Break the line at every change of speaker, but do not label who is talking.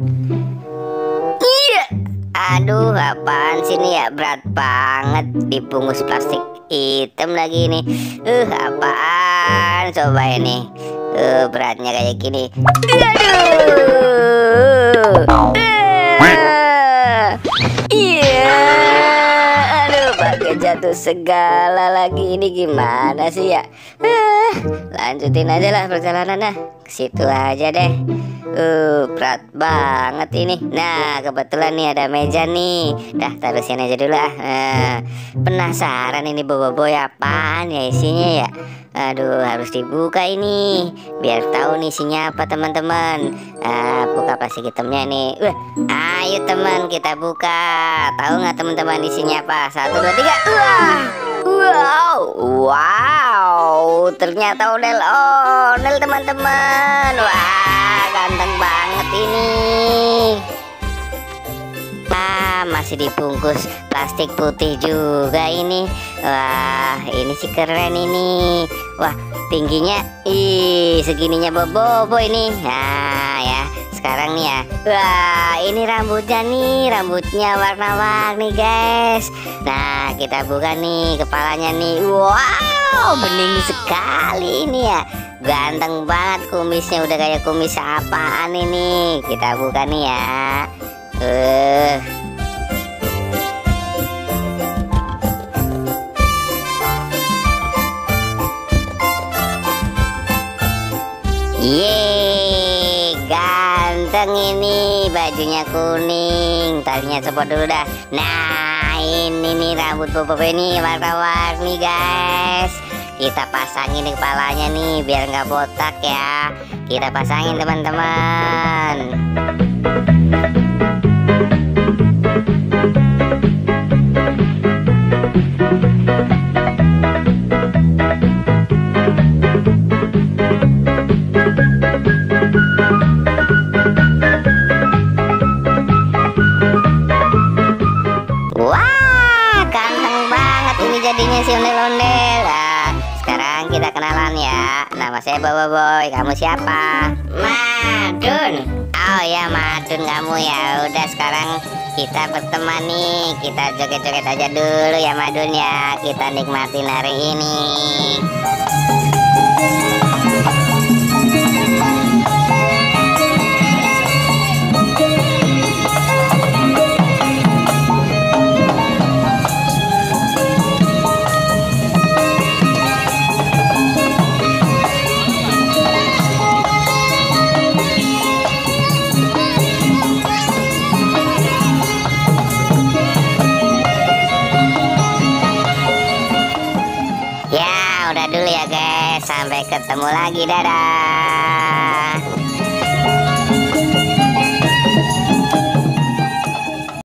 Iya. Aduh, apaan sih ini ya, berat banget dibungkus plastik hitam lagi ini. Apaan coba ini? Beratnya kayak gini. Aduh. Iya. Aduh, pakai jatuh segala lagi, ini gimana sih ya? Lanjutin aja lah perjalanannya, ke situ aja deh. Berat banget ini. Nah, kebetulan nih ada meja nih. Dah, taruh sini aja dulu ah. Penasaran ini boboiboy apaan ya isinya ya. Aduh, harus dibuka ini biar tahu nih isinya apa teman-teman. Buka plastik hitamnya nih. Ayo teman, kita buka. Tahu nggak teman-teman isinya apa? 1, 2, 3. Wow, ternyata ondel-ondel teman-teman. Wah, ganteng banget ini. Masih dibungkus plastik putih juga ini. Wah, ini sih keren ini. Wah, tingginya segininya bobo ini. Nah ya, sekarang nih ya. Wah, ini rambutnya nih, rambutnya warna-warni guys. Nah, kita buka nih kepalanya nih. Wow, bening sekali ini ya. Ganteng banget kumisnya, udah kayak kumis apaan ini. Kita buka nih ya. Yeay, ganteng ini, bajunya kuning, talinya copot dulu dah. Nah, ini nih rambut bobo ini warna-warni guys. Kita pasangin di kepalanya nih biar nggak botak ya. Kita pasangin teman-teman. Jadinya si ondel-ondel. Sekarang kita kenalan ya. Nama saya Boboiboy. Kamu siapa? Madun. Oh ya, Madun kamu ya. Udah, sekarang kita berteman nih. Kita joget-joget aja dulu ya Madun ya. Kita nikmatin hari ini. Udah dulu ya guys, sampai ketemu lagi, dadah.